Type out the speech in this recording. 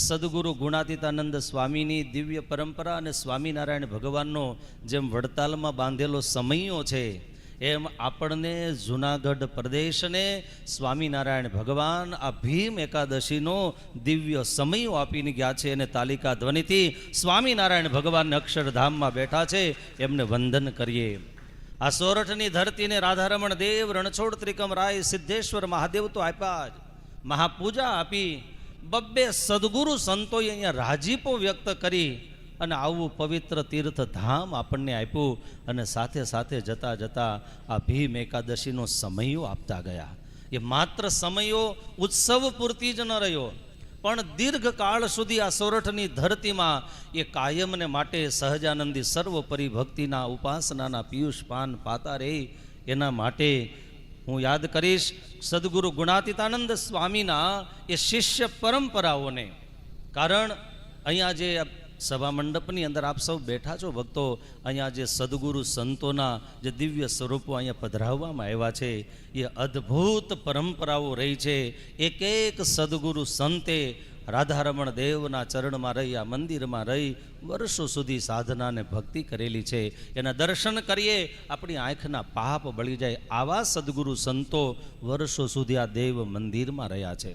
સદગુરુ ગુણાતીતાનંદ સ્વામીની દિવ્ય પરંપરા અને સ્વામિનારાયણ ભગવાનનો જેમ વડતાલમાં બાંધેલો સમયો છે, એમ આપણને જૂનાગઢ પ્રદેશને સ્વામિનારાયણ ભગવાન આ ભીમ એકાદશીનો દિવ્ય સમયો આપીને ગયા છે. અને તાલિકા ધ્વનિથી સ્વામિનારાયણ ભગવાન અક્ષરધામમાં બેઠા છે, એમને વંદન કરીએ. આ સોરઠની ધરતીને રાધારમણ દેવ, રણછોડ ત્રિકમ રાય, સિદ્ધેશ્વર મહાદેવ તો આપ્યા જ, મહાપૂજા આપી. બબ્બે સદગુરુ સંતોએ અહીંયા રાજીપો વ્યક્ત કરી અને આવું પવિત્ર તીર્થ ધામ આપણને આપ્યું. અને સાથે સાથે જતા જતા આ ભીમ એકાદશીનો સમયો આપતા ગયા. એ માત્ર સમયો ઉત્સવ પૂરતી જ ન રહ્યો, પણ દીર્ઘકાળ સુધી આ સોરઠની ધરતીમાં એ કાયમને માટે સહજાનંદી સર્વોપરી ભક્તિના ઉપાસનાના પિયુષ પાન પાતા રહે, એના માટે હું યાદ કરીશ સદગુરુ ગુણાતીતાનંદ સ્વામીના એ શિષ્ય પરંપરાઓને. કારણ અહીંયા જે સભા મંડપની અંદર આપ સૌ બેઠા છો ભક્તો, અહીંયા જે સદગુરુ સંતોના જે દિવ્ય સ્વરૂપો અહીંયા પધરાવવામાં આવ્યા છે, એ અદ્ભુત પરંપરાઓ રહી છે. એક એક સદગુરુ સંતે રાધારમણ દેવના ચરણમાં રહી, આ મંદિરમાં રહી વર્ષો સુધી સાધના અને ભક્તિ કરેલી છે. એના દર્શન કરીએ, આપણી આંખના પાપ બળી જાય. આવા સદગુરુ સંતો વર્ષો સુધી આ દેવ મંદિરમાં રહ્યા છે.